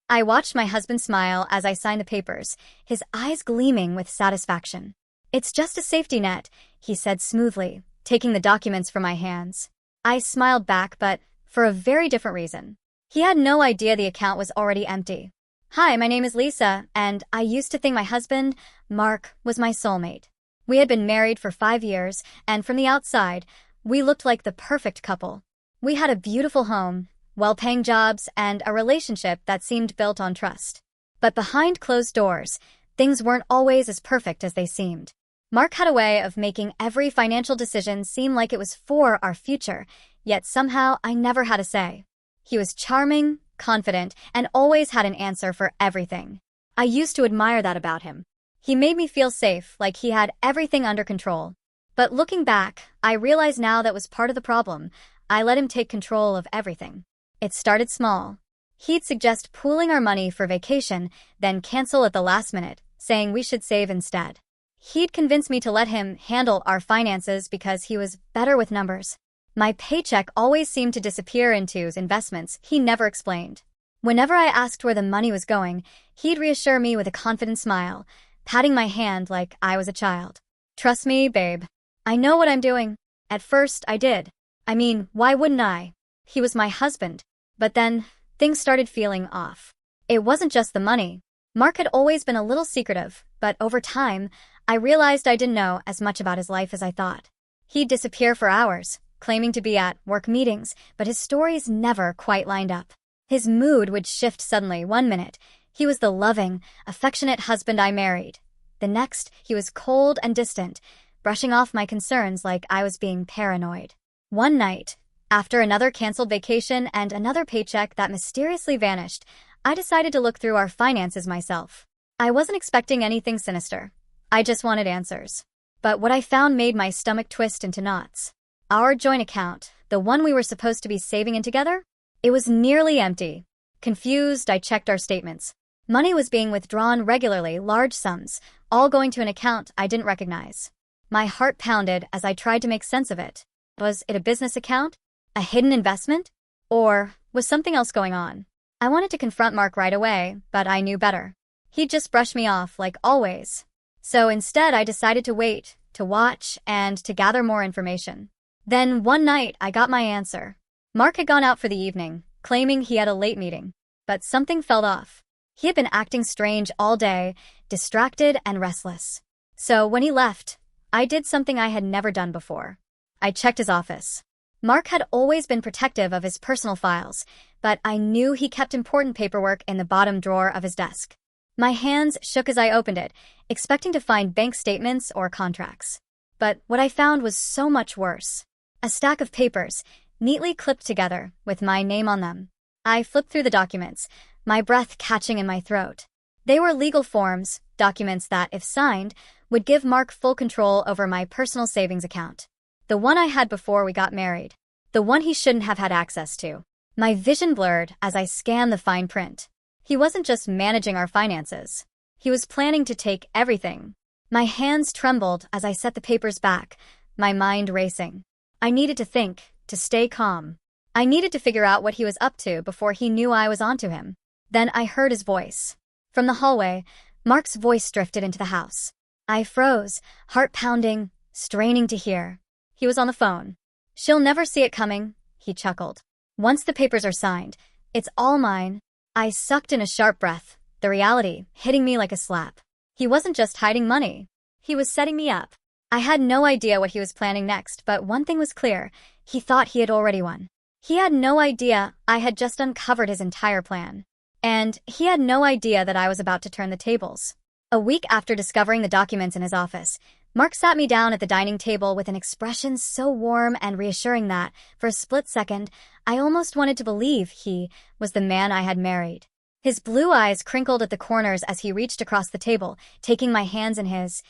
I watched my husband smile as I signed the papers, his eyes gleaming with satisfaction. "It's just a safety net," he said smoothly, taking the documents from my hands. I smiled back, but for a very different reason. He had no idea the account was already empty. "Hi, my name is Lisa, and I used to think my husband, Mark, was my soulmate. We had been married for 5 years, and from the outside, we looked like the perfect couple. We had a beautiful home, well-paying jobs, and a relationship that seemed built on trust. But behind closed doors, things weren't always as perfect as they seemed. Mark had a way of making every financial decision seem like it was for our future, yet somehow I never had a say. He was charming, confident, and always had an answer for everything. I used to admire that about him. He made me feel safe, like he had everything under control. But looking back, I realize now that was part of the problem. I let him take control of everything. It started small. He'd suggest pooling our money for vacation, then cancel at the last minute, saying we should save instead. He'd convince me to let him handle our finances because he was better with numbers. My paycheck always seemed to disappear into investments he never explained. Whenever I asked where the money was going, he'd reassure me with a confident smile, patting my hand like I was a child. "Trust me, babe. I know what I'm doing." At first, I did. I mean, why wouldn't I? He was my husband. But then, things started feeling off. It wasn't just the money. Mark had always been a little secretive, but over time, I realized I didn't know as much about his life as I thought. He'd disappear for hours, claiming to be at work meetings, but his stories never quite lined up. His mood would shift suddenly. One minute, he was the loving, affectionate husband I married. The next, he was cold and distant, brushing off my concerns like I was being paranoid. One night, after another canceled vacation and another paycheck that mysteriously vanished, I decided to look through our finances myself. I wasn't expecting anything sinister. I just wanted answers. But what I found made my stomach twist into knots. Our joint account, the one we were supposed to be saving in together, it was nearly empty. Confused, I checked our statements. Money was being withdrawn regularly, large sums, all going to an account I didn't recognize. My heart pounded as I tried to make sense of it. Was it a business account? A hidden investment? Or was something else going on? I wanted to confront Mark right away, but I knew better. He'd just brush me off, like always. So instead, I decided to wait, to watch, and to gather more information. Then one night, I got my answer. Mark had gone out for the evening, claiming he had a late meeting. But something felt off. He had been acting strange all day, distracted and restless. So when he left, I did something I had never done before. I checked his office. Mark had always been protective of his personal files, but I knew he kept important paperwork in the bottom drawer of his desk. My hands shook as I opened it, expecting to find bank statements or contracts. But what I found was so much worse. A stack of papers, neatly clipped together, with my name on them. I flipped through the documents, my breath catching in my throat. They were legal forms, documents that, if signed, would give Mark full control over my personal savings account. The one I had before we got married. The one he shouldn't have had access to. My vision blurred as I scanned the fine print. He wasn't just managing our finances. He was planning to take everything. My hands trembled as I set the papers back, my mind racing. I needed to think, to stay calm. I needed to figure out what he was up to before he knew I was onto him. Then I heard his voice. From the hallway, Mark's voice drifted into the house. I froze, heart pounding, straining to hear. He was on the phone. "She'll never see it coming," he chuckled. "Once the papers are signed, it's all mine." I sucked in a sharp breath, the reality hitting me like a slap. He wasn't just hiding money. He was setting me up. I had no idea what he was planning next, but one thing was clear. He thought he had already won. He had no idea I had just uncovered his entire plan. And he had no idea that I was about to turn the tables. A week after discovering the documents in his office, Mark sat me down at the dining table with an expression so warm and reassuring that, for a split second, I almost wanted to believe he was the man I had married. His blue eyes crinkled at the corners as he reached across the table, taking my hands in his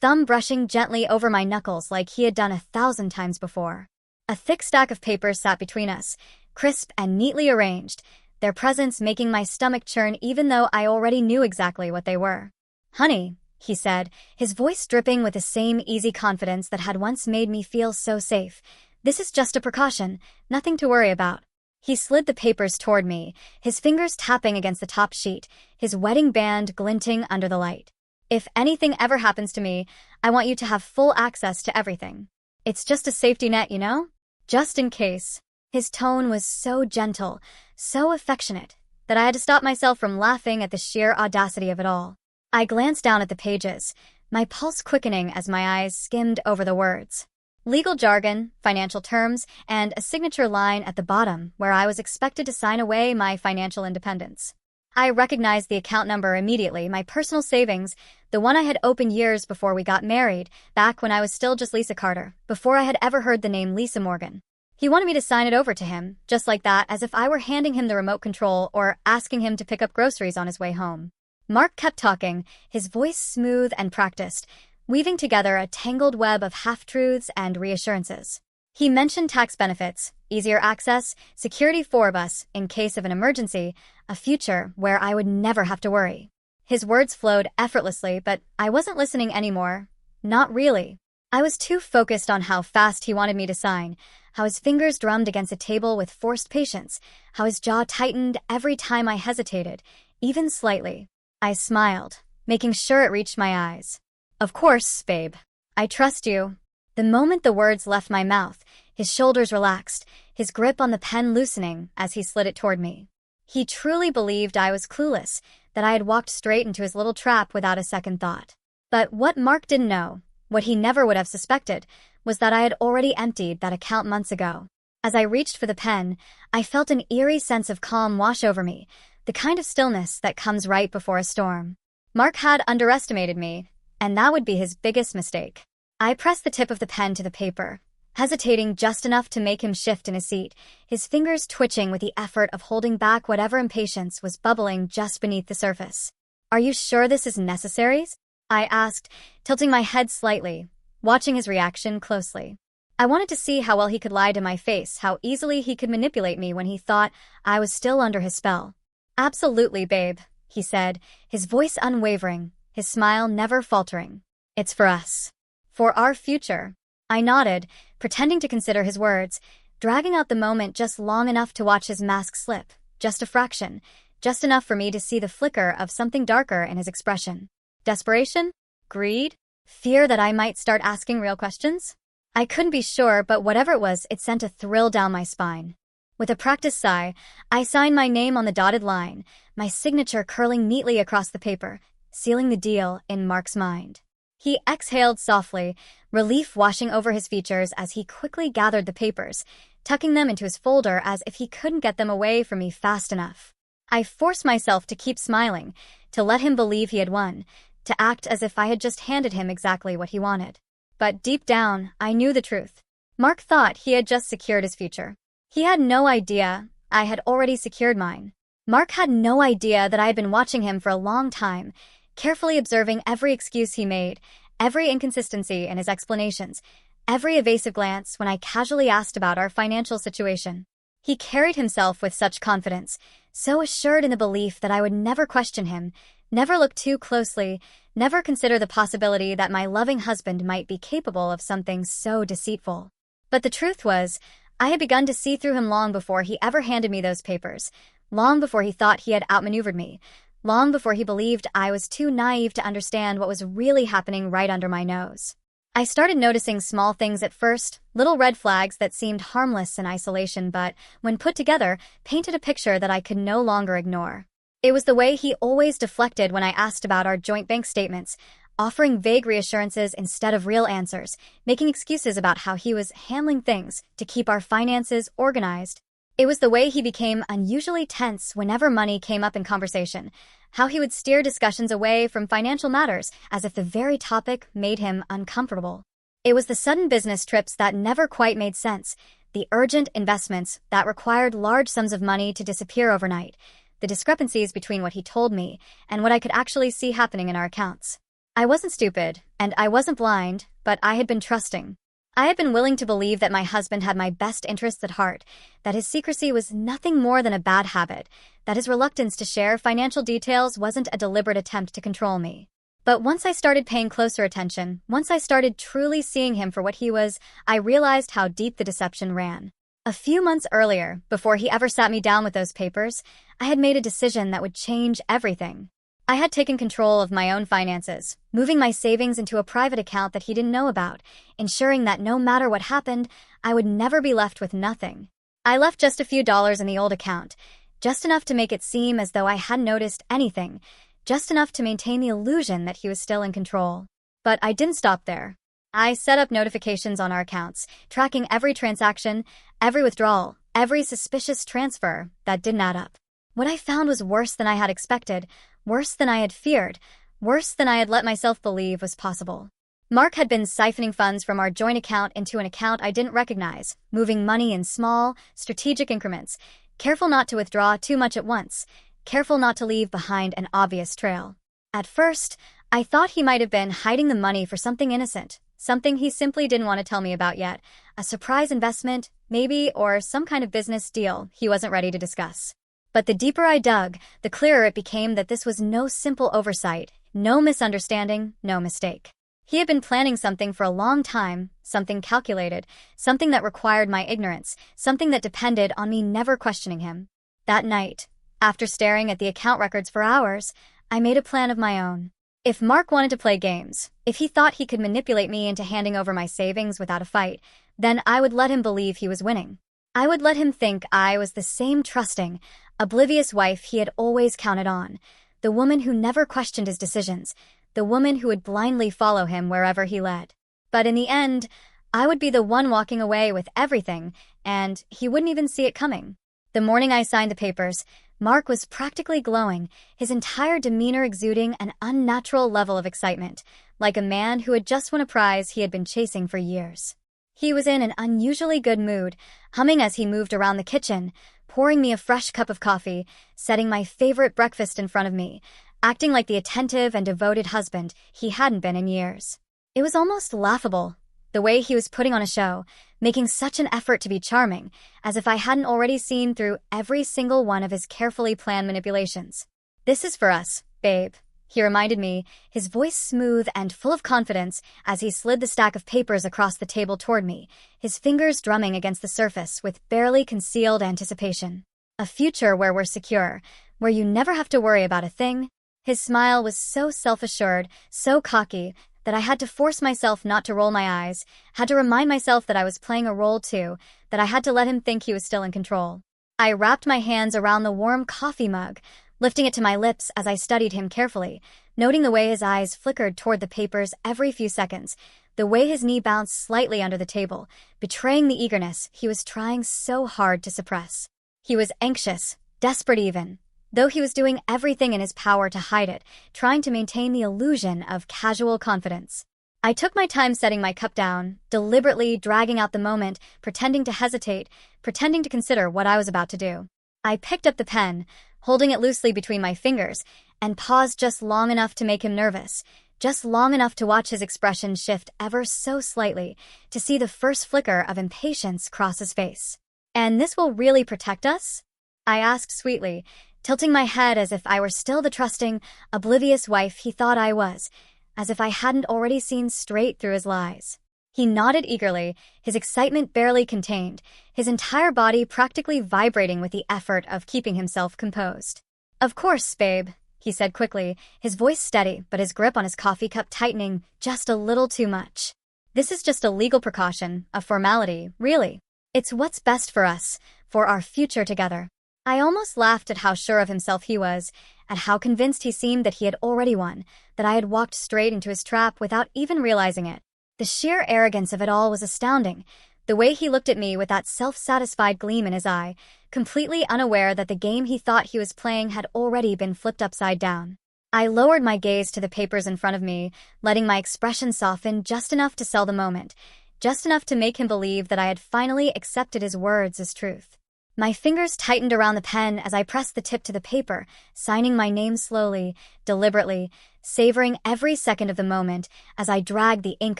thumb brushing gently over my knuckles like he had done 1,000 times before. A thick stack of papers sat between us, crisp and neatly arranged, their presence making my stomach churn even though I already knew exactly what they were. "Honey," he said, his voice dripping with the same easy confidence that had once made me feel so safe. "This is just a precaution, nothing to worry about." He slid the papers toward me, his fingers tapping against the top sheet, his wedding band glinting under the light. If anything ever happens to me, I want you to have full access to everything. It's just a safety net, you know? Just in case. His tone was so gentle, so affectionate, that I had to stop myself from laughing at the sheer audacity of it all. I glanced down at the pages, my pulse quickening as my eyes skimmed over the words. Legal jargon, financial terms, and a signature line at the bottom where I was expected to sign away my financial independence. I recognized the account number immediately, my personal savings, the one I had opened years before we got married, back when I was still just Lisa Carter, before I had ever heard the name Lisa Morgan. He wanted me to sign it over to him, just like that, as if I were handing him the remote control or asking him to pick up groceries on his way home. Mark kept talking, his voice smooth and practiced, weaving together a tangled web of half-truths and reassurances. He mentioned tax benefits, easier access, security for us in case of an emergency, a future where I would never have to worry. His words flowed effortlessly, but I wasn't listening anymore. Not really. I was too focused on how fast he wanted me to sign, how his fingers drummed against a table with forced patience, how his jaw tightened every time I hesitated, even slightly. I smiled, making sure it reached my eyes. Of course, babe. I trust you. The moment the words left my mouth, his shoulders relaxed, his grip on the pen loosening as he slid it toward me. He truly believed I was clueless, that I had walked straight into his little trap without a second thought. But what Mark didn't know, what he never would have suspected, was that I had already emptied that account months ago. As I reached for the pen, I felt an eerie sense of calm wash over me, the kind of stillness that comes right before a storm. Mark had underestimated me, and that would be his biggest mistake. I pressed the tip of the pen to the paper, hesitating just enough to make him shift in his seat, his fingers twitching with the effort of holding back whatever impatience was bubbling just beneath the surface. "Are you sure this is necessary?" I asked, tilting my head slightly, watching his reaction closely. I wanted to see how well he could lie to my face, how easily he could manipulate me when he thought I was still under his spell. "Absolutely, babe," he said, his voice unwavering, his smile never faltering. "It's for us. For our future." I nodded, pretending to consider his words, dragging out the moment just long enough to watch his mask slip, just a fraction, just enough for me to see the flicker of something darker in his expression. Desperation? Greed? Fear that I might start asking real questions? I couldn't be sure, but whatever it was, it sent a thrill down my spine. With a practiced sigh, I signed my name on the dotted line, my signature curling neatly across the paper, sealing the deal in Mark's mind. He exhaled softly, relief washing over his features as he quickly gathered the papers, tucking them into his folder as if he couldn't get them away from me fast enough. I forced myself to keep smiling, to let him believe he had won, to act as if I had just handed him exactly what he wanted. But deep down, I knew the truth. Mark thought he had just secured his future. He had no idea I had already secured mine. Mark had no idea that I had been watching him for a long time, carefully observing every excuse he made, every inconsistency in his explanations, every evasive glance when I casually asked about our financial situation. He carried himself with such confidence, so assured in the belief that I would never question him, never look too closely, never consider the possibility that my loving husband might be capable of something so deceitful. But the truth was, I had begun to see through him long before he ever handed me those papers, long before he thought he had outmaneuvered me, long before he believed I was too naive to understand what was really happening right under my nose. I started noticing small things at first, little red flags that seemed harmless in isolation but, when put together, painted a picture that I could no longer ignore. It was the way he always deflected when I asked about our joint bank statements, offering vague reassurances instead of real answers, making excuses about how he was handling things to keep our finances organized. It was the way he became unusually tense whenever money came up in conversation, how he would steer discussions away from financial matters as if the very topic made him uncomfortable. It was the sudden business trips that never quite made sense, the urgent investments that required large sums of money to disappear overnight, the discrepancies between what he told me and what I could actually see happening in our accounts. I wasn't stupid, and I wasn't blind, but I had been trusting. I had been willing to believe that my husband had my best interests at heart, that his secrecy was nothing more than a bad habit, that his reluctance to share financial details wasn't a deliberate attempt to control me. But once I started paying closer attention, once I started truly seeing him for what he was, I realized how deep the deception ran. A few months earlier, before he ever sat me down with those papers, I had made a decision that would change everything. I had taken control of my own finances, moving my savings into a private account that he didn't know about, ensuring that no matter what happened, I would never be left with nothing. I left just a few dollars in the old account, just enough to make it seem as though I hadn't noticed anything, just enough to maintain the illusion that he was still in control. But I didn't stop there. I set up notifications on our accounts, tracking every transaction, every withdrawal, every suspicious transfer that didn't add up. What I found was worse than I had expected, worse than I had feared, worse than I had let myself believe was possible. Mark had been siphoning funds from our joint account into an account I didn't recognize, moving money in small, strategic increments, careful not to withdraw too much at once, careful not to leave behind an obvious trail. At first, I thought he might have been hiding the money for something innocent, something he simply didn't want to tell me about yet, a surprise investment, maybe, or some kind of business deal he wasn't ready to discuss. But the deeper I dug, the clearer it became that this was no simple oversight, no misunderstanding, no mistake. He had been planning something for a long time, something calculated, something that required my ignorance, something that depended on me never questioning him. That night, after staring at the account records for hours, I made a plan of my own. If Mark wanted to play games, if he thought he could manipulate me into handing over my savings without a fight, then I would let him believe he was winning. I would let him think I was the same trusting, oblivious wife he had always counted on, the woman who never questioned his decisions, the woman who would blindly follow him wherever he led. But in the end, I would be the one walking away with everything, and he wouldn't even see it coming. The morning I signed the papers, Mark was practically glowing, his entire demeanor exuding an unnatural level of excitement, like a man who had just won a prize he had been chasing for years. He was in an unusually good mood, humming as he moved around the kitchen, pouring me a fresh cup of coffee, setting my favorite breakfast in front of me, acting like the attentive and devoted husband he hadn't been in years. It was almost laughable, the way he was putting on a show, making such an effort to be charming, as if I hadn't already seen through every single one of his carefully planned manipulations. "This is for us, babe," he reminded me, his voice smooth and full of confidence as he slid the stack of papers across the table toward me, his fingers drumming against the surface with barely concealed anticipation. "A future where we're secure, where you never have to worry about a thing." His smile was so self-assured, so cocky, that I had to force myself not to roll my eyes, had to remind myself that I was playing a role too, that I had to let him think he was still in control. I wrapped my hands around the warm coffee mug, lifting it to my lips as I studied him carefully, noting the way his eyes flickered toward the papers every few seconds, the way his knee bounced slightly under the table, betraying the eagerness he was trying so hard to suppress. He was anxious, desperate even, though he was doing everything in his power to hide it, trying to maintain the illusion of casual confidence. I took my time setting my cup down, deliberately dragging out the moment, pretending to hesitate, pretending to consider what I was about to do. I picked up the pen, holding it loosely between my fingers, and paused just long enough to make him nervous, just long enough to watch his expression shift ever so slightly, to see the first flicker of impatience cross his face. "And this will really protect us?" I asked sweetly, tilting my head as if I were still the trusting, oblivious wife he thought I was, as if I hadn't already seen straight through his lies. He nodded eagerly, his excitement barely contained, his entire body practically vibrating with the effort of keeping himself composed. "Of course, babe," he said quickly, his voice steady but his grip on his coffee cup tightening just a little too much. "This is just a legal precaution, a formality, really. It's what's best for us, for our future together." I almost laughed at how sure of himself he was, at how convinced he seemed that he had already won, that I had walked straight into his trap without even realizing it. The sheer arrogance of it all was astounding, the way he looked at me with that self-satisfied gleam in his eye, completely unaware that the game he thought he was playing had already been flipped upside down. I lowered my gaze to the papers in front of me, letting my expression soften just enough to sell the moment, just enough to make him believe that I had finally accepted his words as truth. My fingers tightened around the pen as I pressed the tip to the paper, signing my name slowly, deliberately, savoring every second of the moment as I dragged the ink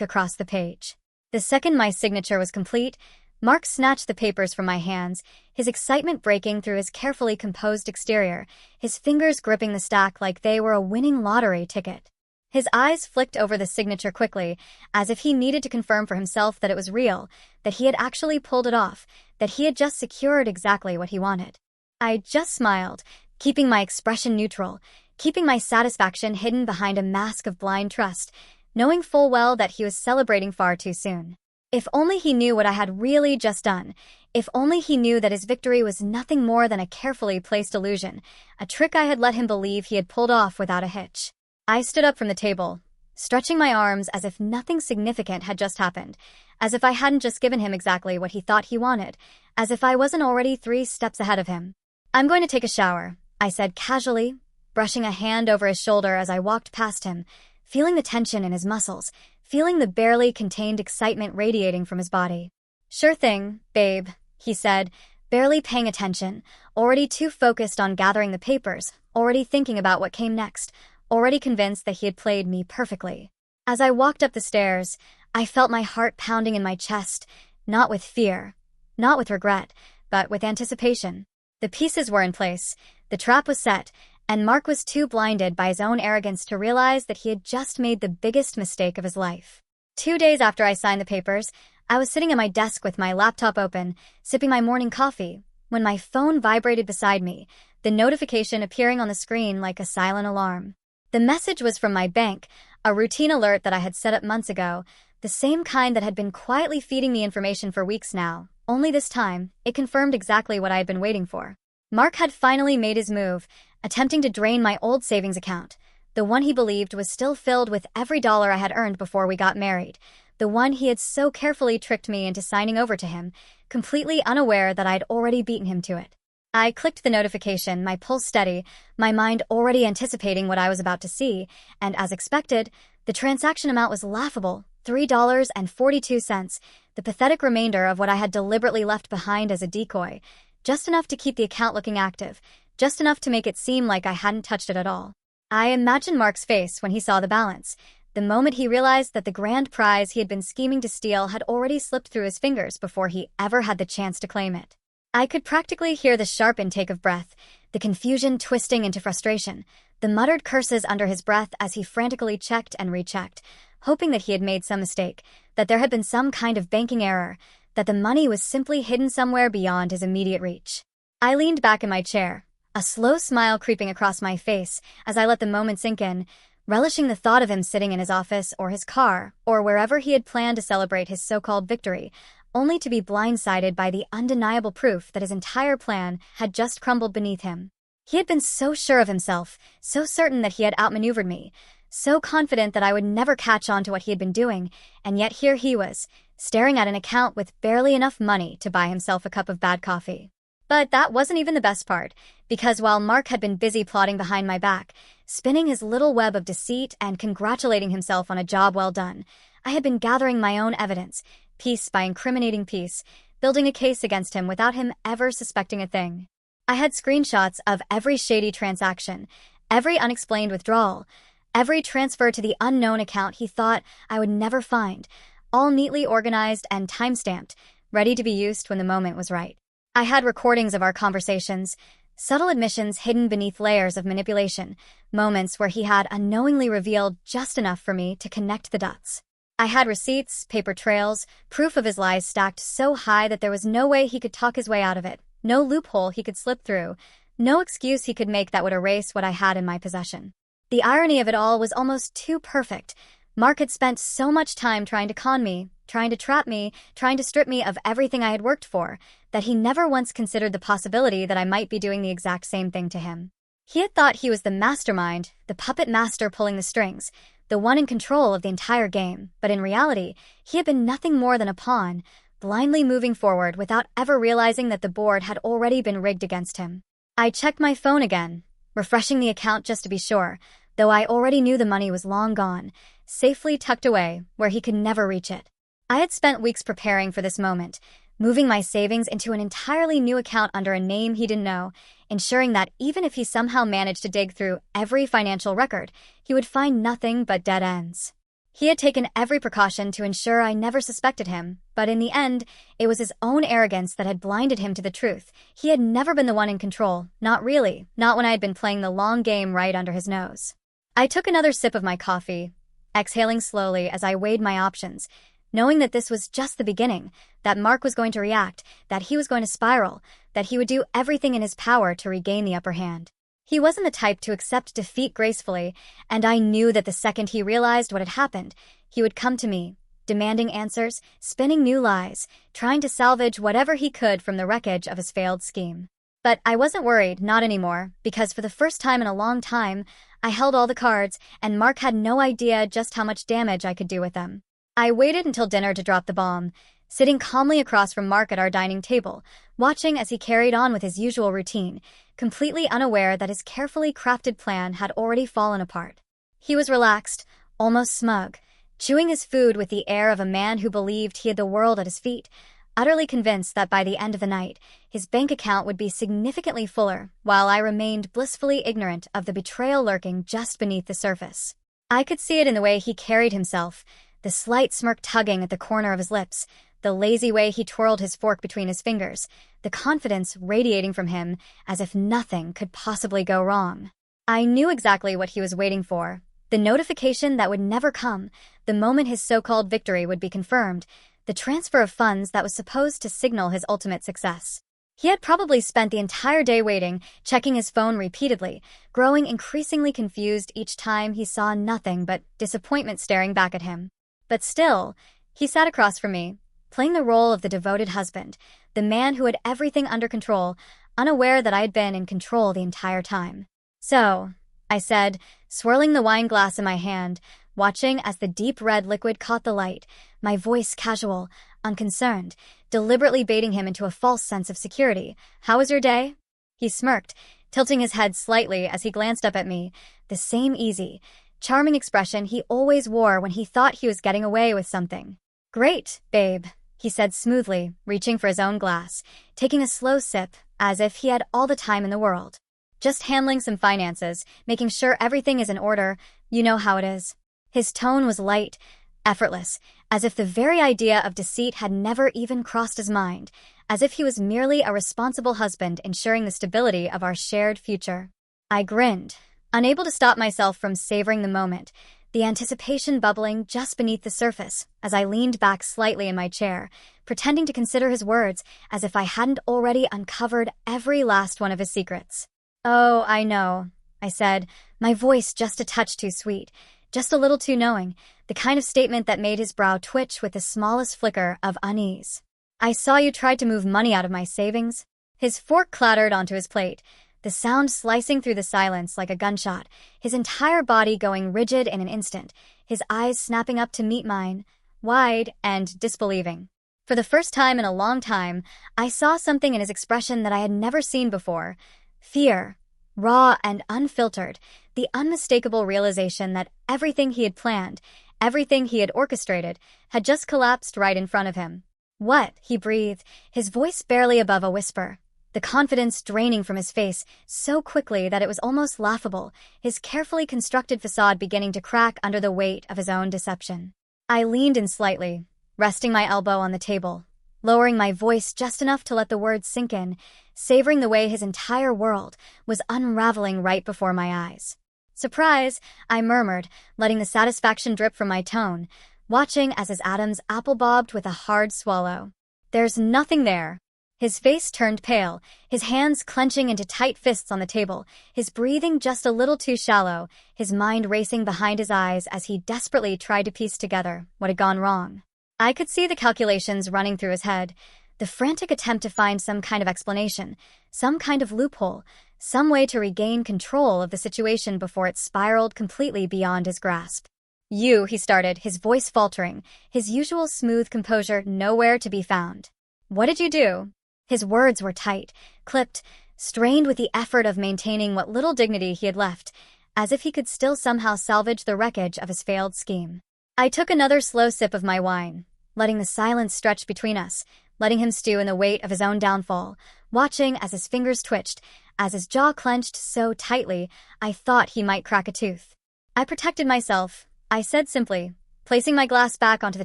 across the page. The second my signature was complete, Mark snatched the papers from my hands, his excitement breaking through his carefully composed exterior, his fingers gripping the stack like they were a winning lottery ticket. His eyes flicked over the signature quickly, as if he needed to confirm for himself that it was real, that he had actually pulled it off, that he had just secured exactly what he wanted. I just smiled, keeping my expression neutral, keeping my satisfaction hidden behind a mask of blind trust, knowing full well that he was celebrating far too soon. If only he knew what I had really just done. If only he knew that his victory was nothing more than a carefully placed illusion, a trick I had let him believe he had pulled off without a hitch. I stood up from the table, stretching my arms as if nothing significant had just happened, as if I hadn't just given him exactly what he thought he wanted, as if I wasn't already 3 steps ahead of him. "I'm going to take a shower," I said casually, brushing a hand over his shoulder as I walked past him, feeling the tension in his muscles, feeling the barely contained excitement radiating from his body. "Sure thing, babe," he said, barely paying attention, already too focused on gathering the papers, already thinking about what came next, already convinced that he had played me perfectly. As I walked up the stairs, I felt my heart pounding in my chest, not with fear, not with regret, but with anticipation. The pieces were in place, the trap was set, and Mark was too blinded by his own arrogance to realize that he had just made the biggest mistake of his life. 2 days after I signed the papers, I was sitting at my desk with my laptop open, sipping my morning coffee, when my phone vibrated beside me, the notification appearing on the screen like a silent alarm. The message was from my bank, a routine alert that I had set up months ago, the same kind that had been quietly feeding me information for weeks now, only this time, it confirmed exactly what I had been waiting for. Mark had finally made his move, attempting to drain my old savings account, the one he believed was still filled with every dollar I had earned before we got married, the one he had so carefully tricked me into signing over to him, completely unaware that I'd already beaten him to it. I clicked the notification, my pulse steady, my mind already anticipating what I was about to see, and as expected, the transaction amount was laughable, $3.42, the pathetic remainder of what I had deliberately left behind as a decoy, just enough to keep the account looking active, just enough to make it seem like I hadn't touched it at all. I imagined Mark's face when he saw the balance, the moment he realized that the grand prize he had been scheming to steal had already slipped through his fingers before he ever had the chance to claim it. I could practically hear the sharp intake of breath, the confusion twisting into frustration, the muttered curses under his breath as he frantically checked and rechecked, hoping that he had made some mistake, that there had been some kind of banking error, that the money was simply hidden somewhere beyond his immediate reach. I leaned back in my chair, a slow smile creeping across my face as I let the moment sink in, relishing the thought of him sitting in his office or his car or wherever he had planned to celebrate his so-called victory, only to be blindsided by the undeniable proof that his entire plan had just crumbled beneath him. He had been so sure of himself, so certain that he had outmaneuvered me, so confident that I would never catch on to what he had been doing, and yet here he was, staring at an account with barely enough money to buy himself a cup of bad coffee. But that wasn't even the best part, because while Mark had been busy plotting behind my back, spinning his little web of deceit and congratulating himself on a job well done, I had been gathering my own evidence, piece by incriminating piece, building a case against him without him ever suspecting a thing. I had screenshots of every shady transaction, every unexplained withdrawal, every transfer to the unknown account he thought I would never find, all neatly organized and time-stamped, ready to be used when the moment was right. I had recordings of our conversations, subtle admissions hidden beneath layers of manipulation, moments where he had unknowingly revealed just enough for me to connect the dots. I had receipts, paper trails, proof of his lies stacked so high that there was no way he could talk his way out of it, no loophole he could slip through, no excuse he could make that would erase what I had in my possession. The irony of it all was almost too perfect. Mark had spent so much time trying to con me, trying to trap me, trying to strip me of everything I had worked for, that he never once considered the possibility that I might be doing the exact same thing to him. He had thought he was the mastermind, the puppet master pulling the strings, the one in control of the entire game, but in reality, he had been nothing more than a pawn, blindly moving forward without ever realizing that the board had already been rigged against him. I checked my phone again, refreshing the account just to be sure, though I already knew the money was long gone, safely tucked away where he could never reach it. I had spent weeks preparing for this moment, moving my savings into an entirely new account under a name he didn't know, ensuring that even if he somehow managed to dig through every financial record, he would find nothing but dead ends. He had taken every precaution to ensure I never suspected him, but in the end, it was his own arrogance that had blinded him to the truth. He had never been the one in control, not really, not when I had been playing the long game right under his nose. I took another sip of my coffee, exhaling slowly as I weighed my options, knowing that this was just the beginning, that Mark was going to react, that he was going to spiral, that he would do everything in his power to regain the upper hand. He wasn't the type to accept defeat gracefully, and I knew that the second he realized what had happened, he would come to me, demanding answers, spinning new lies, trying to salvage whatever he could from the wreckage of his failed scheme. But I wasn't worried, not anymore, because for the first time in a long time, I held all the cards, and Mark had no idea just how much damage I could do with them. I waited until dinner to drop the bomb, sitting calmly across from Mark at our dining table, watching as he carried on with his usual routine, completely unaware that his carefully crafted plan had already fallen apart. He was relaxed, almost smug, chewing his food with the air of a man who believed he had the world at his feet, utterly convinced that by the end of the night, his bank account would be significantly fuller, while I remained blissfully ignorant of the betrayal lurking just beneath the surface. I could see it in the way he carried himself, the slight smirk tugging at the corner of his lips, the lazy way he twirled his fork between his fingers, the confidence radiating from him as if nothing could possibly go wrong. I knew exactly what he was waiting for, the notification that would never come, the moment his so-called victory would be confirmed, the transfer of funds that was supposed to signal his ultimate success. He had probably spent the entire day waiting, checking his phone repeatedly, growing increasingly confused each time he saw nothing but disappointment staring back at him. But still, he sat across from me, playing the role of the devoted husband, the man who had everything under control, unaware that I had been in control the entire time. "So," I said, swirling the wine glass in my hand, watching as the deep red liquid caught the light, my voice casual, unconcerned, deliberately baiting him into a false sense of security. "How was your day?" He smirked, tilting his head slightly as he glanced up at me, the same easy, charming expression he always wore when he thought he was getting away with something. "Great, babe," he said smoothly, reaching for his own glass, taking a slow sip, as if he had all the time in the world. "Just handling some finances, making sure everything is in order, you know how it is." His tone was light, effortless, as if the very idea of deceit had never even crossed his mind, as if he was merely a responsible husband ensuring the stability of our shared future. I grinned, unable to stop myself from savoring the moment, the anticipation bubbling just beneath the surface as I leaned back slightly in my chair, pretending to consider his words as if I hadn't already uncovered every last one of his secrets. "Oh, I know," I said, my voice just a touch too sweet, just a little too knowing, the kind of statement that made his brow twitch with the smallest flicker of unease. "I saw you tried to move money out of my savings." His fork clattered onto his plate, the sound slicing through the silence like a gunshot, his entire body going rigid in an instant, his eyes snapping up to meet mine, wide and disbelieving. For the first time in a long time, I saw something in his expression that I had never seen before. Fear, raw and unfiltered, the unmistakable realization that everything he had planned, everything he had orchestrated, had just collapsed right in front of him. "What?" he breathed, his voice barely above a whisper, the confidence draining from his face so quickly that it was almost laughable, his carefully constructed facade beginning to crack under the weight of his own deception. I leaned in slightly, resting my elbow on the table, lowering my voice just enough to let the words sink in, savoring the way his entire world was unraveling right before my eyes. "Surprise," I murmured, letting the satisfaction drip from my tone, watching as his atoms apple-bobbed with a hard swallow. "There's nothing there." His face turned pale, his hands clenching into tight fists on the table, his breathing just a little too shallow, his mind racing behind his eyes as he desperately tried to piece together what had gone wrong. I could see the calculations running through his head, the frantic attempt to find some kind of explanation, some kind of loophole, some way to regain control of the situation before it spiraled completely beyond his grasp. "You," he started, his voice faltering, his usual smooth composure nowhere to be found. "What did you do?" His words were tight, clipped, strained with the effort of maintaining what little dignity he had left, as if he could still somehow salvage the wreckage of his failed scheme. I took another slow sip of my wine, letting the silence stretch between us, letting him stew in the weight of his own downfall, watching as his fingers twitched, as his jaw clenched so tightly I thought he might crack a tooth. "I protected myself," I said simply, placing my glass back onto the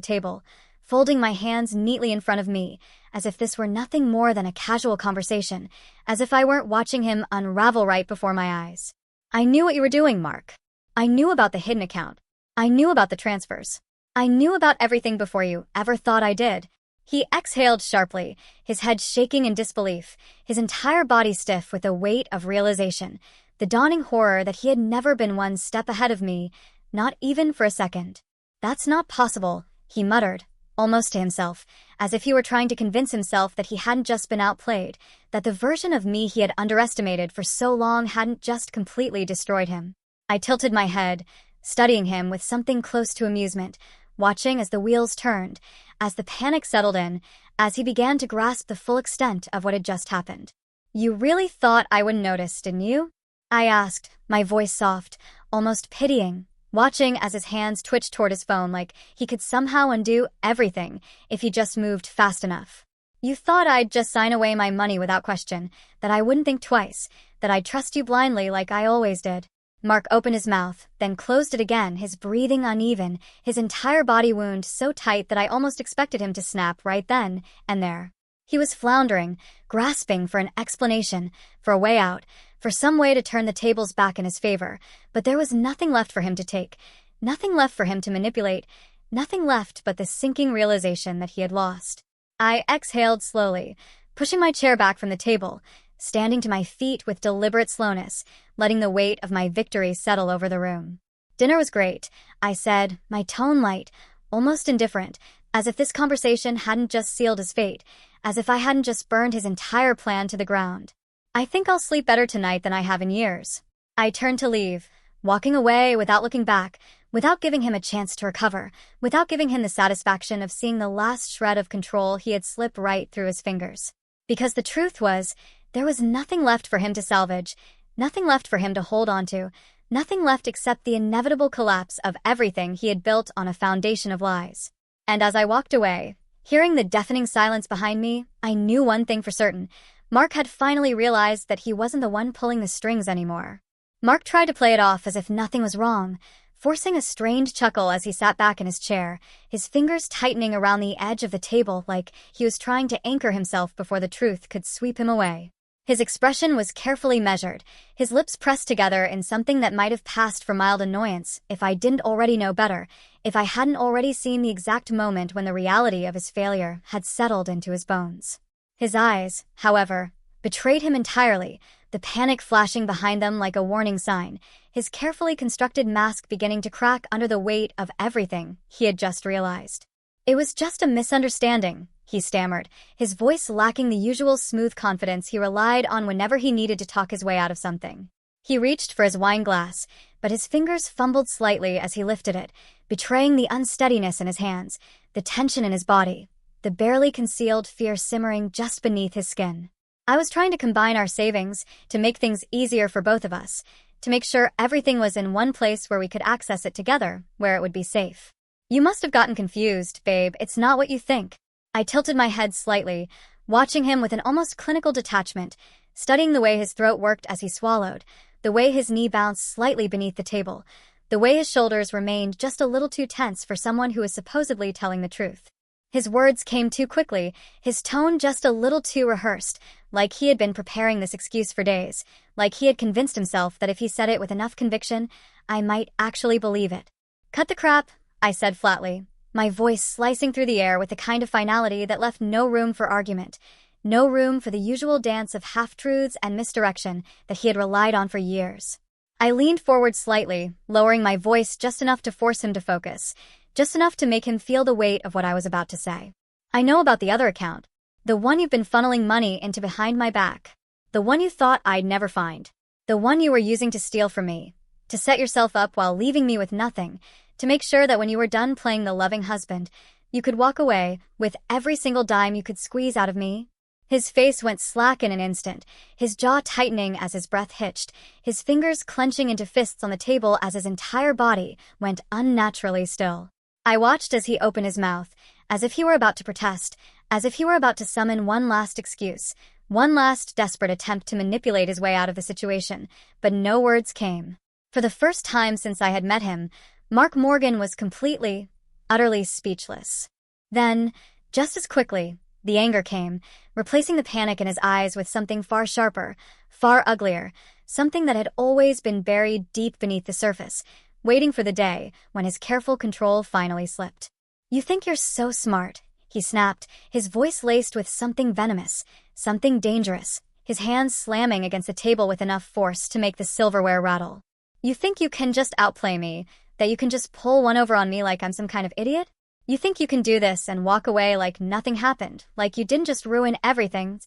table, folding my hands neatly in front of me, as if this were nothing more than a casual conversation, as if I weren't watching him unravel right before my eyes. "I knew what you were doing, Mark. I knew about the hidden account. I knew about the transfers. I knew about everything before you ever thought I did. He exhaled sharply, his head shaking in disbelief, his entire body stiff with the weight of realization, the dawning horror that he had never been one step ahead of me, not even for a second. That's not possible, he muttered, almost to himself, as if he were trying to convince himself that he hadn't just been outplayed, that the version of me he had underestimated for so long hadn't just completely destroyed him. I tilted my head, studying him with something close to amusement, watching as the wheels turned, as the panic settled in, as he began to grasp the full extent of what had just happened. "You really thought I wouldn't notice, didn't you?" I asked, my voice soft, almost pitying, watching as his hands twitched toward his phone like he could somehow undo everything if he just moved fast enough. "You thought I'd just sign away my money without question, that I wouldn't think twice, that I'd trust you blindly like I always did." Mark opened his mouth, then closed it again, his breathing uneven, his entire body wound so tight that I almost expected him to snap right then and there. He was floundering, grasping for an explanation, for a way out, for some way to turn the tables back in his favor, but there was nothing left for him to take, nothing left for him to manipulate, nothing left but the sinking realization that he had lost. I exhaled slowly, pushing my chair back from the table, standing to my feet with deliberate slowness, letting the weight of my victory settle over the room. "Dinner was great," I said, my tone light, almost indifferent, as if this conversation hadn't just sealed his fate, as if I hadn't just burned his entire plan to the ground. "I think I'll sleep better tonight than I have in years." I turned to leave, walking away without looking back, without giving him a chance to recover, without giving him the satisfaction of seeing the last shred of control he had slipped right through his fingers. Because the truth was, there was nothing left for him to salvage, nothing left for him to hold on to, nothing left except the inevitable collapse of everything he had built on a foundation of lies. And as I walked away, hearing the deafening silence behind me, I knew one thing for certain. Mark had finally realized that he wasn't the one pulling the strings anymore. Mark tried to play it off as if nothing was wrong, forcing a strained chuckle as he sat back in his chair, his fingers tightening around the edge of the table like he was trying to anchor himself before the truth could sweep him away. His expression was carefully measured, his lips pressed together in something that might have passed for mild annoyance if I didn't already know better, if I hadn't already seen the exact moment when the reality of his failure had settled into his bones. His eyes, however, betrayed him entirely, the panic flashing behind them like a warning sign, his carefully constructed mask beginning to crack under the weight of everything he had just realized. "It was just a misunderstanding," he stammered, his voice lacking the usual smooth confidence he relied on whenever he needed to talk his way out of something. He reached for his wine glass, but his fingers fumbled slightly as he lifted it, betraying the unsteadiness in his hands, the tension in his body, the barely concealed fear simmering just beneath his skin. "I was trying to combine our savings, to make things easier for both of us, to make sure everything was in one place where we could access it together, where it would be safe." "You must have gotten confused, babe. It's not what you think." I tilted my head slightly, watching him with an almost clinical detachment, studying the way his throat worked as he swallowed, the way his knee bounced slightly beneath the table, the way his shoulders remained just a little too tense for someone who was supposedly telling the truth. His words came too quickly, his tone just a little too rehearsed, like he had been preparing this excuse for days, like he had convinced himself that if he said it with enough conviction, I might actually believe it. "Cut the crap," I said flatly, my voice slicing through the air with the kind of finality that left no room for argument, no room for the usual dance of half-truths and misdirection that he had relied on for years. I leaned forward slightly, lowering my voice just enough to force him to focus, just enough to make him feel the weight of what I was about to say. "I know about the other account, the one you've been funneling money into behind my back, the one you thought I'd never find, the one you were using to steal from me, to set yourself up while leaving me with nothing, to make sure that when you were done playing the loving husband, you could walk away with every single dime you could squeeze out of me." His face went slack in an instant, his jaw tightening as his breath hitched, his fingers clenching into fists on the table as his entire body went unnaturally still. I watched as he opened his mouth, as if he were about to protest, as if he were about to summon one last excuse, one last desperate attempt to manipulate his way out of the situation, but no words came. For the first time since I had met him, Mark Morgan was completely, utterly speechless. Then, just as quickly, the anger came, replacing the panic in his eyes with something far sharper, far uglier, something that had always been buried deep beneath the surface, waiting for the day when his careful control finally slipped. "You think you're so smart," he snapped, his voice laced with something venomous, something dangerous, his hands slamming against the table with enough force to make the silverware rattle. "You think you can just outplay me, that you can just pull one over on me like I'm some kind of idiot? You think you can do this and walk away like nothing happened, like you didn't just ruin everything?"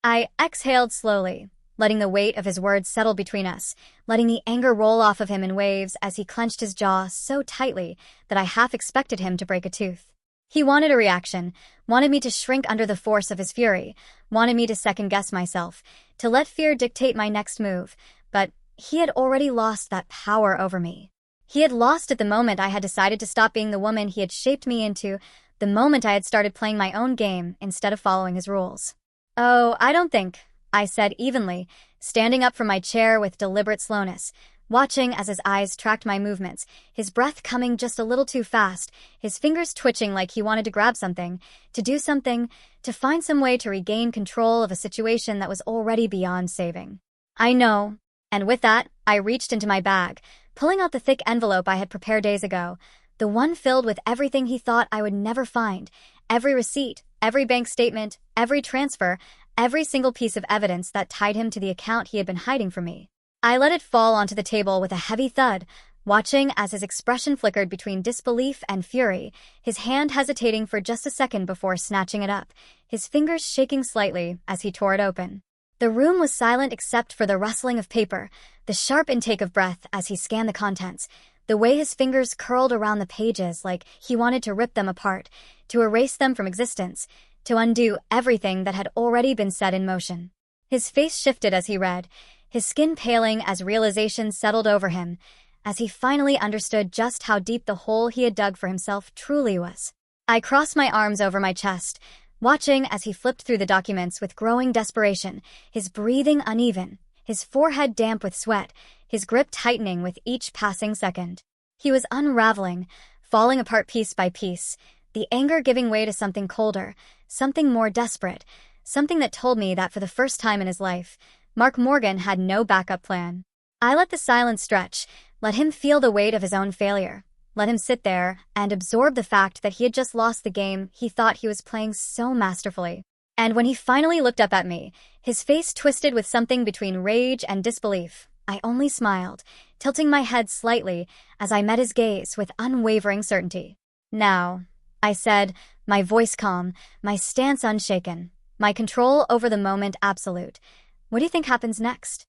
I exhaled slowly, letting the weight of his words settle between us, letting the anger roll off of him in waves as he clenched his jaw so tightly that I half expected him to break a tooth. He wanted a reaction, wanted me to shrink under the force of his fury, wanted me to second-guess myself, to let fear dictate my next move, but he had already lost that power over me. He had lost at the moment I had decided to stop being the woman he had shaped me into, the moment I had started playing my own game instead of following his rules. "Oh, I don't think," I said evenly, standing up from my chair with deliberate slowness, watching as his eyes tracked my movements, his breath coming just a little too fast, his fingers twitching like he wanted to grab something, to do something, to find some way to regain control of a situation that was already beyond saving. "I know." And with that, I reached into my bag, pulling out the thick envelope I had prepared days ago, the one filled with everything he thought I would never find, every receipt, every bank statement, every transfer, every single piece of evidence that tied him to the account he had been hiding from me. I let it fall onto the table with a heavy thud, watching as his expression flickered between disbelief and fury, his hand hesitating for just a second before snatching it up, his fingers shaking slightly as he tore it open. The room was silent except for the rustling of paper, the sharp intake of breath as he scanned the contents, the way his fingers curled around the pages like he wanted to rip them apart, to erase them from existence, to undo everything that had already been set in motion. His face shifted as he read, his skin paling as realization settled over him, as he finally understood just how deep the hole he had dug for himself truly was. I crossed my arms over my chest, watching as he flipped through the documents with growing desperation, his breathing uneven, his forehead damp with sweat, his grip tightening with each passing second. He was unraveling, falling apart piece by piece, the anger giving way to something colder, something more desperate, something that told me that for the first time in his life, Mark Morgan had no backup plan. I let the silence stretch, let him feel the weight of his own failure, let him sit there and absorb the fact that he had just lost the game he thought he was playing so masterfully. And when he finally looked up at me, his face twisted with something between rage and disbelief, I only smiled, tilting my head slightly as I met his gaze with unwavering certainty. "Now," I said, my voice calm, my stance unshaken, my control over the moment absolute. "What do you think happens next?"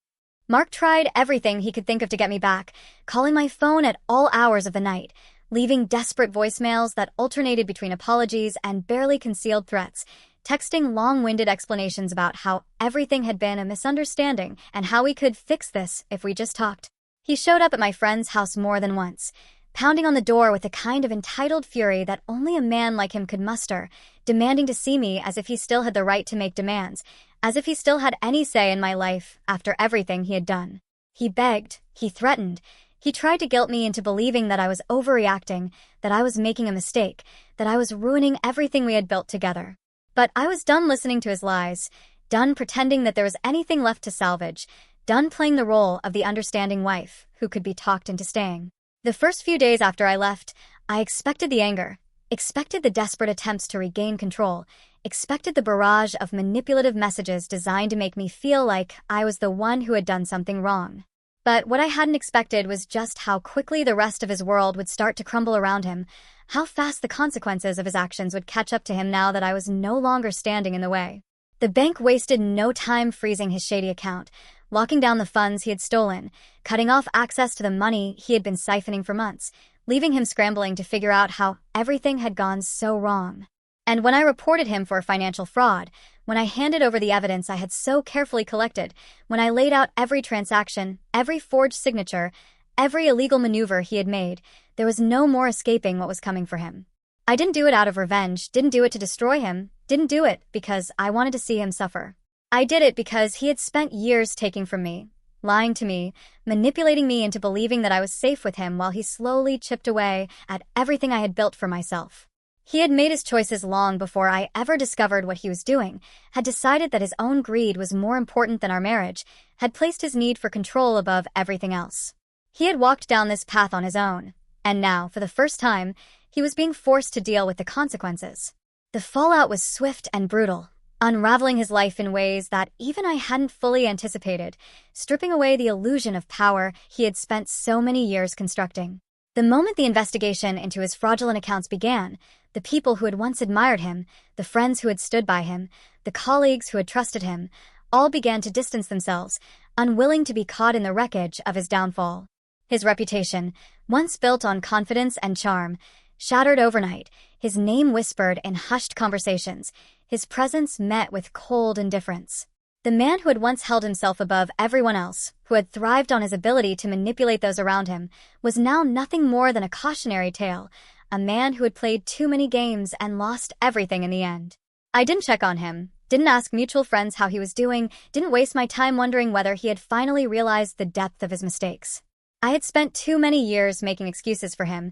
Mark tried everything he could think of to get me back, calling my phone at all hours of the night, leaving desperate voicemails that alternated between apologies and barely concealed threats, texting long-winded explanations about how everything had been a misunderstanding and how we could fix this if we just talked. He showed up at my friend's house more than once, pounding on the door with the kind of entitled fury that only a man like him could muster, demanding to see me as if he still had the right to make demands, as if he still had any say in my life after everything he had done. He begged, he threatened, he tried to guilt me into believing that I was overreacting, that I was making a mistake, that I was ruining everything we had built together. But I was done listening to his lies, done pretending that there was anything left to salvage, done playing the role of the understanding wife who could be talked into staying. The first few days after I left, I expected the anger, expected the desperate attempts to regain control, expected the barrage of manipulative messages designed to make me feel like I was the one who had done something wrong. But what I hadn't expected was just how quickly the rest of his world would start to crumble around him, how fast the consequences of his actions would catch up to him now that I was no longer standing in the way. The bank wasted no time freezing his shady account, locking down the funds he had stolen, cutting off access to the money he had been siphoning for months, leaving him scrambling to figure out how everything had gone so wrong. And when I reported him for financial fraud, when I handed over the evidence I had so carefully collected, when I laid out every transaction, every forged signature, every illegal maneuver he had made, there was no more escaping what was coming for him. I didn't do it out of revenge, didn't do it to destroy him, didn't do it because I wanted to see him suffer. I did it because he had spent years taking from me, lying to me, manipulating me into believing that I was safe with him while he slowly chipped away at everything I had built for myself. He had made his choices long before I ever discovered what he was doing, had decided that his own greed was more important than our marriage, had placed his need for control above everything else. He had walked down this path on his own, and now, for the first time, he was being forced to deal with the consequences. The fallout was swift and brutal, unraveling his life in ways that even I hadn't fully anticipated, stripping away the illusion of power he had spent so many years constructing. The moment the investigation into his fraudulent accounts began, the people who had once admired him, the friends who had stood by him, the colleagues who had trusted him, all began to distance themselves, unwilling to be caught in the wreckage of his downfall. His reputation, once built on confidence and charm, shattered overnight, his name whispered in hushed conversations, his presence met with cold indifference. The man who had once held himself above everyone else, who had thrived on his ability to manipulate those around him, was now nothing more than a cautionary tale, a man who had played too many games and lost everything in the end. I didn't check on him, didn't ask mutual friends how he was doing, didn't waste my time wondering whether he had finally realized the depth of his mistakes. I had spent too many years making excuses for him,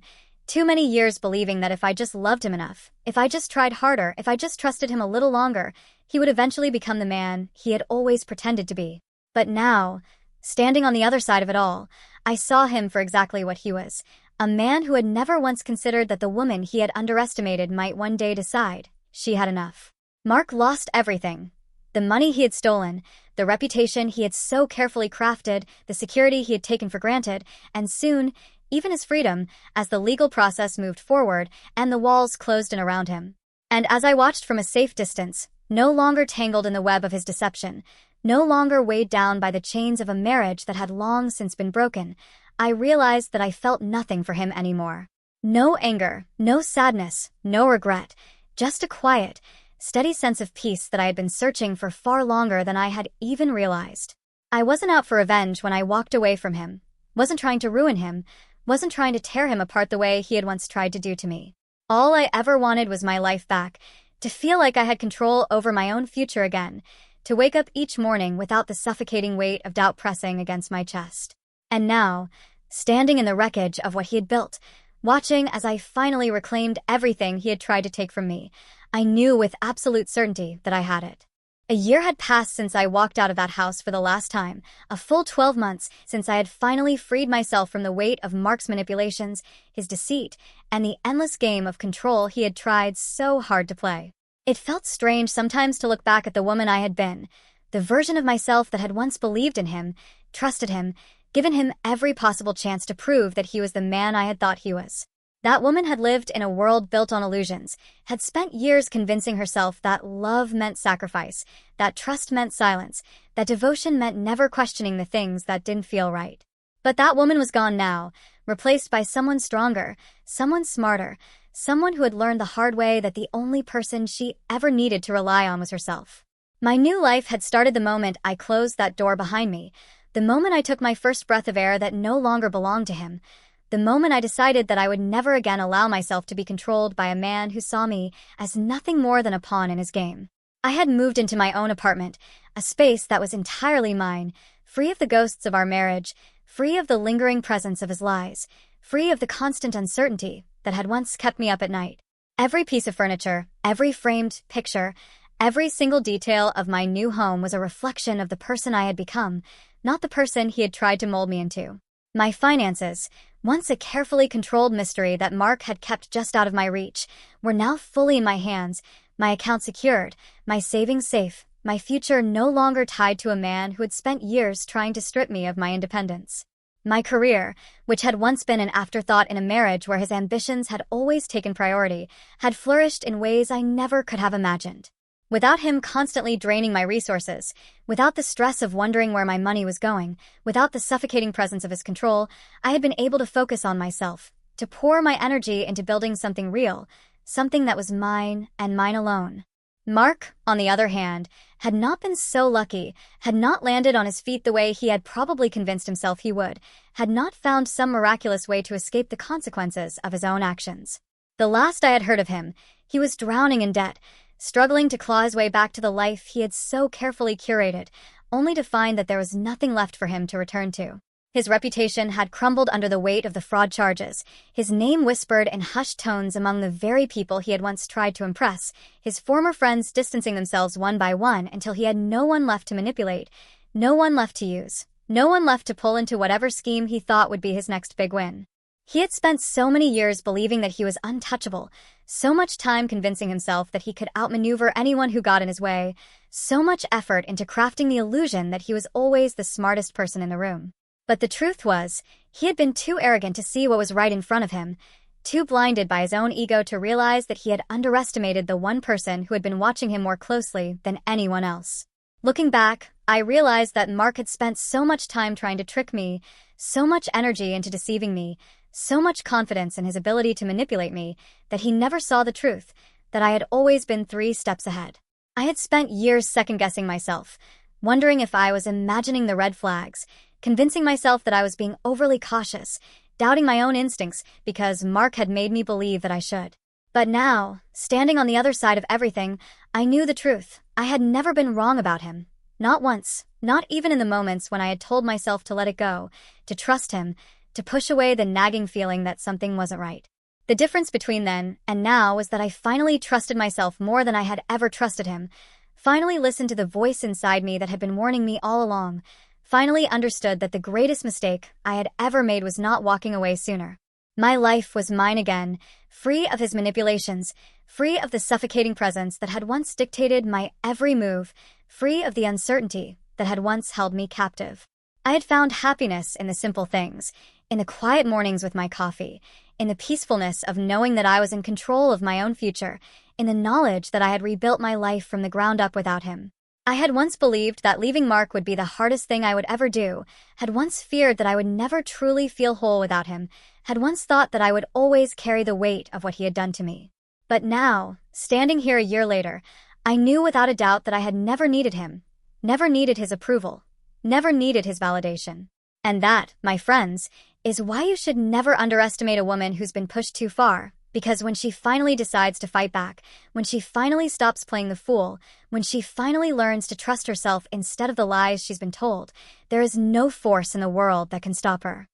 too many years believing that if I just loved him enough, if I just tried harder, if I just trusted him a little longer, he would eventually become the man he had always pretended to be. But now, standing on the other side of it all, I saw him for exactly what he was, a man who had never once considered that the woman he had underestimated might one day decide she had enough. Mark lost everything. The money he had stolen, the reputation he had so carefully crafted, the security he had taken for granted, and soon, even his freedom, as the legal process moved forward and the walls closed in around him. And as I watched from a safe distance, no longer tangled in the web of his deception, no longer weighed down by the chains of a marriage that had long since been broken, I realized that I felt nothing for him anymore. No anger, no sadness, no regret, just a quiet, steady sense of peace that I had been searching for far longer than I had even realized. I wasn't out for revenge when I walked away from him, wasn't trying to ruin him, wasn't trying to tear him apart the way he had once tried to do to me. All I ever wanted was my life back, to feel like I had control over my own future again, to wake up each morning without the suffocating weight of doubt pressing against my chest. And now, standing in the wreckage of what he had built, watching as I finally reclaimed everything he had tried to take from me, I knew with absolute certainty that I had it. A year had passed since I walked out of that house for the last time, a full 12 months since I had finally freed myself from the weight of Mark's manipulations, his deceit, and the endless game of control he had tried so hard to play. It felt strange sometimes to look back at the woman I had been, the version of myself that had once believed in him, trusted him, given him every possible chance to prove that he was the man I had thought he was. That woman had lived in a world built on illusions, had spent years convincing herself that love meant sacrifice, that trust meant silence, that devotion meant never questioning the things that didn't feel right. But that woman was gone now, replaced by someone stronger, someone smarter, someone who had learned the hard way that the only person she ever needed to rely on was herself. My new life had started the moment I closed that door behind me, the moment I took my first breath of air that no longer belonged to him, the moment I decided that I would never again allow myself to be controlled by a man who saw me as nothing more than a pawn in his game. I had moved into my own apartment, a space that was entirely mine, free of the ghosts of our marriage, free of the lingering presence of his lies, free of the constant uncertainty that had once kept me up at night. Every piece of furniture, every framed picture, every single detail of my new home was a reflection of the person I had become, not the person he had tried to mold me into. My finances, once a carefully controlled mystery that Mark had kept just out of my reach, were now fully in my hands, my account secured, my savings safe, my future no longer tied to a man who had spent years trying to strip me of my independence. My career, which had once been an afterthought in a marriage where his ambitions had always taken priority, had flourished in ways I never could have imagined. Without him constantly draining my resources, without the stress of wondering where my money was going, without the suffocating presence of his control, I had been able to focus on myself, to pour my energy into building something real, something that was mine and mine alone. Mark, on the other hand, had not been so lucky, had not landed on his feet the way he had probably convinced himself he would, had not found some miraculous way to escape the consequences of his own actions. The last I had heard of him, he was drowning in debt, struggling to claw his way back to the life he had so carefully curated, only to find that there was nothing left for him to return to. His reputation had crumbled under the weight of the fraud charges, his name whispered in hushed tones among the very people he had once tried to impress, his former friends distancing themselves one by one until he had no one left to manipulate, no one left to use, No one left to pull into whatever scheme he thought would be his next big win. He had spent so many years believing that he was untouchable, so much time convincing himself that he could outmaneuver anyone who got in his way, so much effort into crafting the illusion that he was always the smartest person in the room. But the truth was, he had been too arrogant to see what was right in front of him, too blinded by his own ego to realize that he had underestimated the one person who had been watching him more closely than anyone else. Looking back, I realized that Mark had spent so much time trying to trick me, so much energy into deceiving me, so much confidence in his ability to manipulate me, that he never saw the truth, that I had always been 3 steps ahead. I had spent years second-guessing myself, wondering if I was imagining the red flags, convincing myself that I was being overly cautious, doubting my own instincts because Mark had made me believe that I should. But now, standing on the other side of everything, I knew the truth. I had never been wrong about him. Not once, not even in the moments when I had told myself to let it go, to trust him, to push away the nagging feeling that something wasn't right. The difference between then and now was that I finally trusted myself more than I had ever trusted him, finally listened to the voice inside me that had been warning me all along, finally understood that the greatest mistake I had ever made was not walking away sooner. My life was mine again, free of his manipulations, free of the suffocating presence that had once dictated my every move, free of the uncertainty that had once held me captive. I had found happiness in the simple things, in the quiet mornings with my coffee, in the peacefulness of knowing that I was in control of my own future, in the knowledge that I had rebuilt my life from the ground up without him. I had once believed that leaving Mark would be the hardest thing I would ever do, had once feared that I would never truly feel whole without him, had once thought that I would always carry the weight of what he had done to me. But now, standing here a year later, I knew without a doubt that I had never needed him, never needed his approval, never needed his validation. And that, my friends, is why you should never underestimate a woman who's been pushed too far, because when she finally decides to fight back, when she finally stops playing the fool, when she finally learns to trust herself instead of the lies she's been told, there is no force in the world that can stop her.